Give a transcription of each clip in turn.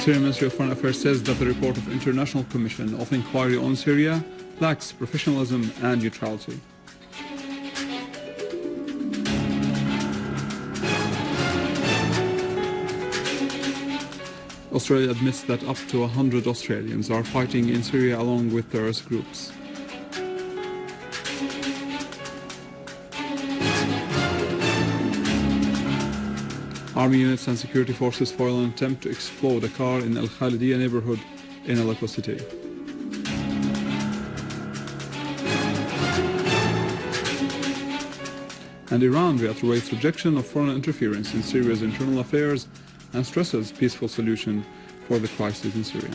Syrian Ministry of Foreign Affairs says that the report of International Commission of Inquiry on Syria lacks professionalism and neutrality. Australia admits that up to 100 Australians are fighting in Syria along with terrorist groups. Army units and security forces foil an attempt to explode a car in Al-Khalidiyya neighborhood in Aleppo city. And Iran reiterates rejection of foreign interference in Syria's internal affairs and stresses peaceful solution for the crisis in Syria.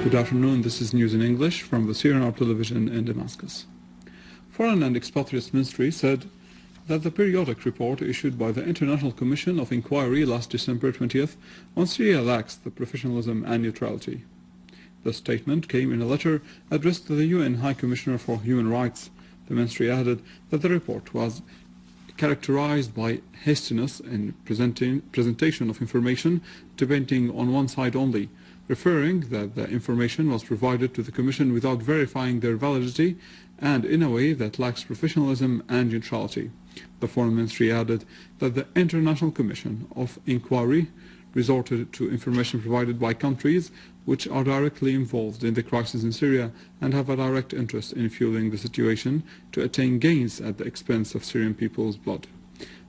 Good afternoon, this is news in English from the Syrian television in Damascus. Foreign and Expatriates Ministry said that the periodic report issued by the International Commission of Inquiry last December 20th on Syria lacks the professionalism and neutrality. The statement came in a letter addressed to the UN High Commissioner for Human Rights. The ministry added that the report was characterized by hastiness in presentation of information depending on one side only, referring that the information was provided to the Commission without verifying their validity and in a way that lacks professionalism and neutrality. The Foreign Ministry added that the International Commission of Inquiry resorted to information provided by countries which are directly involved in the crisis in Syria and have a direct interest in fueling the situation to attain gains at the expense of Syrian people's blood.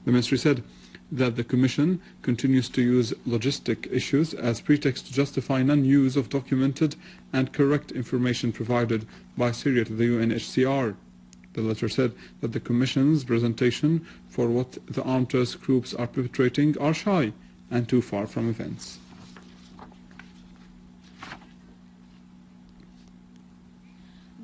The Ministry said that the Commission continues to use logistic issues as pretext to justify non-use of documented and correct information provided by Syria to the UNHCR. The letter said that the Commission's presentation for what the armed terrorist groups are perpetrating are shy and too far from events.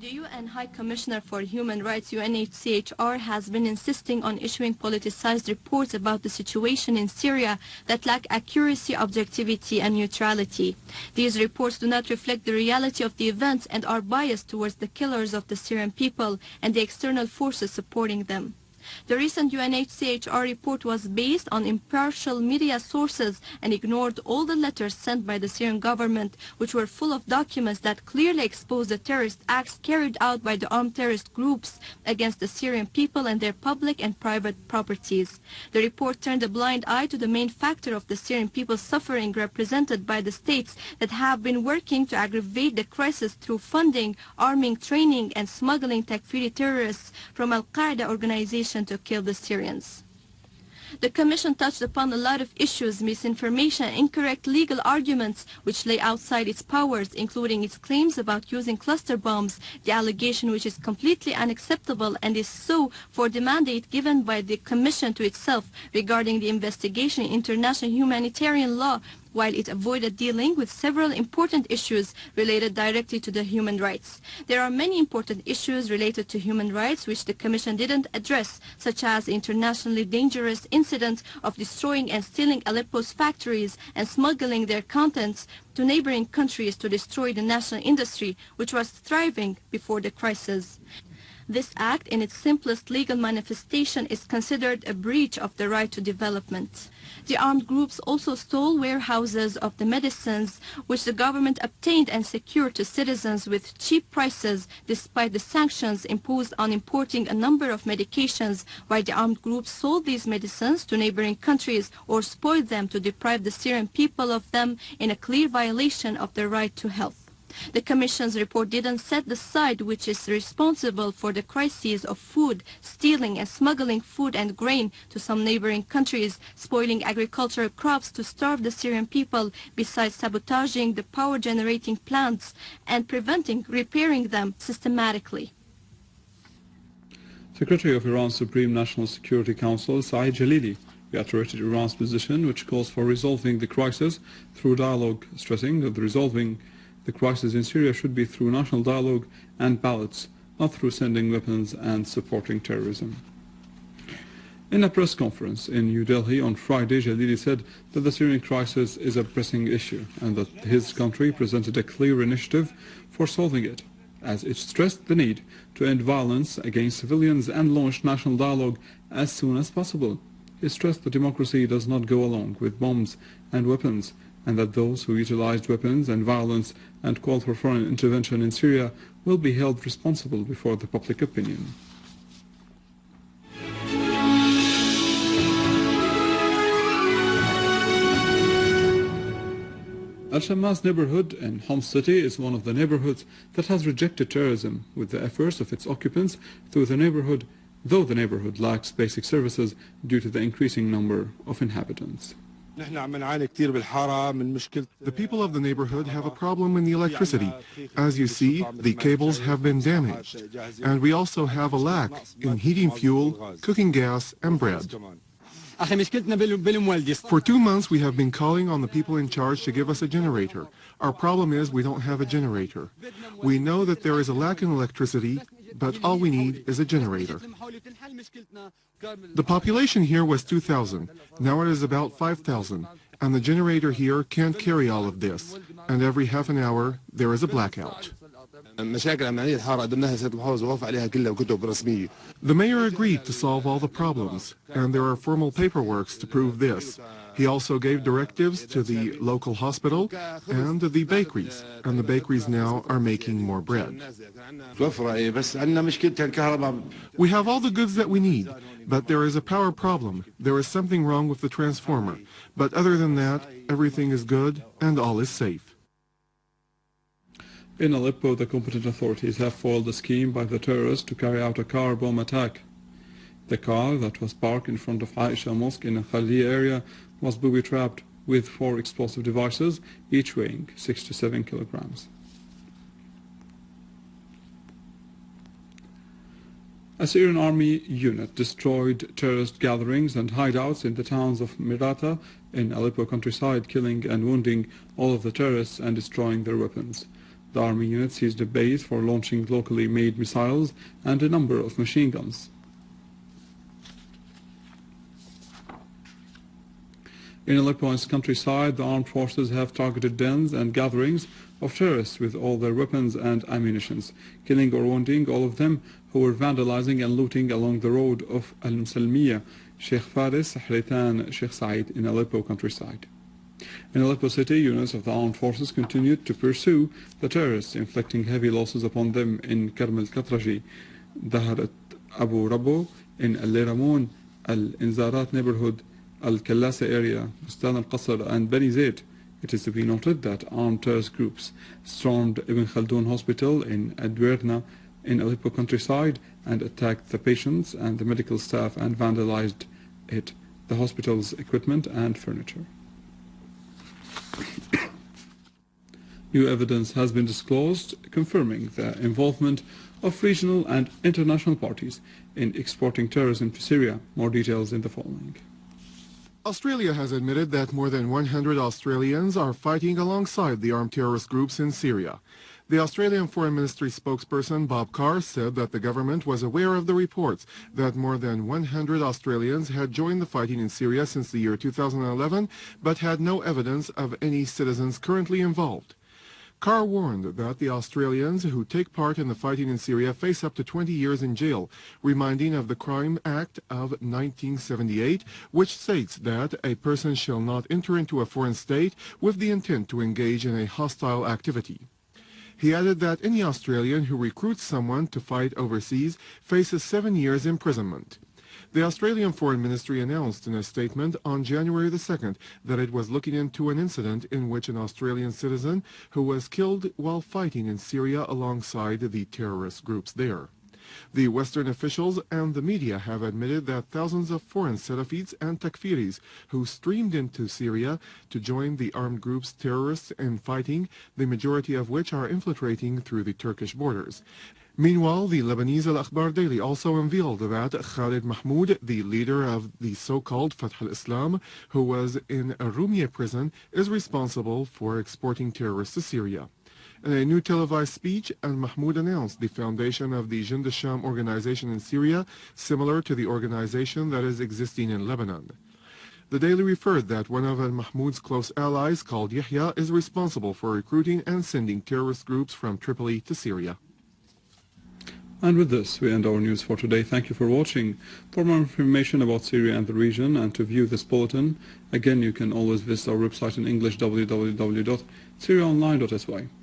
The UN High Commissioner for Human Rights, UNHCR, has been insisting on issuing politicized reports about the situation in Syria that lack accuracy, objectivity, and neutrality. These reports do not reflect the reality of the events and are biased towards the killers of the Syrian people and the external forces supporting them. The recent UNHCR report was based on impartial media sources and ignored all the letters sent by the Syrian government, which were full of documents that clearly exposed the terrorist acts carried out by the armed terrorist groups against the Syrian people and their public and private properties. The report turned a blind eye to the main factor of the Syrian people's suffering, represented by the states that have been working to aggravate the crisis through funding, arming, training, and smuggling Takfiri terrorists from Al-Qaeda organization to kill the Syrians. The Commission touched upon a lot of issues, misinformation, incorrect legal arguments which lay outside its powers, including its claims about using cluster bombs, the allegation which is completely unacceptable and is so for the mandate given by the Commission to itself regarding the investigation in international humanitarian law, while it avoided dealing with several important issues related directly to the human rights. There are many important issues related to human rights which the Commission didn't address, such as the internationally dangerous incident of destroying and stealing Aleppo's factories and smuggling their contents to neighboring countries to destroy the national industry, which was thriving before the crisis. This act, in its simplest legal manifestation, is considered a breach of the right to development. The armed groups also stole warehouses of the medicines which the government obtained and secured to citizens with cheap prices, despite the sanctions imposed on importing a number of medications, while the armed groups sold these medicines to neighboring countries or spoiled them to deprive the Syrian people of them in a clear violation of their right to health. The Commission's report didn't set the side which is responsible for the crises of food, stealing and smuggling food and grain to some neighboring countries, spoiling agricultural crops to starve the Syrian people, besides sabotaging the power-generating plants and preventing repairing them systematically. Secretary of Iran's Supreme National Security Council, Saeed Jalili, reiterated Iran's position, which calls for resolving the crisis through dialogue, stressing that resolving the crisis in Syria should be through national dialogue and ballots, not through sending weapons and supporting terrorism. In a press conference in New Delhi on Friday, Jalili said that the Syrian crisis is a pressing issue and that his country presented a clear initiative for solving it, as it stressed the need to end violence against civilians and launch national dialogue as soon as possible. He stressed that democracy does not go along with bombs and weapons, and that those who utilized weapons and violence and called for foreign intervention in Syria will be held responsible before the public opinion. Al-Shamas neighborhood in Homs city is one of the neighborhoods that has rejected terrorism with the efforts of its occupants though the neighborhood lacks basic services due to the increasing number of inhabitants. The people of the neighborhood have a problem in the electricity. As you see, the cables have been damaged. And we also have a lack in heating fuel, cooking gas, and bread. For 2 months, we have been calling on the people in charge to give us a generator. Our problem is we don't have a generator. We know that there is a lack in electricity, but all we need is a generator. The population here was 2,000. Now it is about 5,000. And the generator here can't carry all of this. And every half an hour, there is a blackout. The mayor agreed to solve all the problems, and there are formal paperworks to prove this. He also gave directives to the local hospital and the bakeries now are making more bread. We have all the goods that we need, but there is a power problem. There is something wrong with the transformer. But other than that, everything is good and all is safe. In Aleppo, the competent authorities have foiled a scheme by the terrorists to carry out a car bomb attack. The car that was parked in front of Aisha Mosque in a Khali area was booby-trapped with 4 explosive devices, each weighing 6 to 7 kilograms. A Syrian army unit destroyed terrorist gatherings and hideouts in the towns of Mirata in Aleppo countryside, killing and wounding all of the terrorists and destroying their weapons. The army unit seized a base for launching locally made missiles and a number of machine guns. In Aleppo's countryside, the armed forces have targeted dens and gatherings of terrorists with all their weapons and ammunitions, killing or wounding all of them who were vandalizing and looting along the road of Al-Musalmiya, Sheikh Faris, Hritan, Sheikh Said in Aleppo countryside. In Aleppo city, units of the armed forces continued to pursue the terrorists, inflicting heavy losses upon them in Karm al-Katraji, Daharat Abu Rabo, in Al-Liramoun, Al-Inzarat neighborhood, Al-Kallasa area, Bustan al-Qasr, and Bani Zayd. It is to be noted that armed terrorist groups stormed Ibn Khaldun hospital in Adwerna in Aleppo countryside and attacked the patients and the medical staff and vandalized the hospital's equipment and furniture. New evidence has been disclosed confirming the involvement of regional and international parties in exporting terrorism to Syria. More details in the following. Australia has admitted that more than 100 Australians are fighting alongside the armed terrorist groups in Syria. The Australian Foreign Ministry spokesperson Bob Carr said that the government was aware of the reports that more than 100 Australians had joined the fighting in Syria since the year 2011, but had no evidence of any citizens currently involved. Carr warned that the Australians who take part in the fighting in Syria face up to 20 years in jail, reminding of the Crime Act of 1978, which states that a person shall not enter into a foreign state with the intent to engage in a hostile activity. He added that any Australian who recruits someone to fight overseas faces 7 years imprisonment. The Australian Foreign Ministry announced in a statement on January the 2nd that it was looking into an incident in which an Australian citizen who was killed while fighting in Syria alongside the terrorist groups there. The Western officials and the media have admitted that thousands of foreign Salafites and Takfiris who streamed into Syria to join the armed groups terrorists in fighting, the majority of which are infiltrating through the Turkish borders. Meanwhile, the Lebanese Al-Akhbar Daily also unveiled that Khalid Mahmoud, the leader of the so-called Fatah al-Islam, who was in a Rumiyah prison, is responsible for exporting terrorists to Syria. In a new televised speech, al-Mahmoud announced the foundation of the Jund al-Sham organization in Syria, similar to the organization that is existing in Lebanon. The Daily referred that one of al-Mahmoud's close allies, called Yahya, is responsible for recruiting and sending terrorist groups from Tripoli to Syria. And with this, we end our news for today. Thank you for watching. For more information about Syria and the region, and to view this bulletin, again, you can always visit our website in English, www.syriaonline.sy.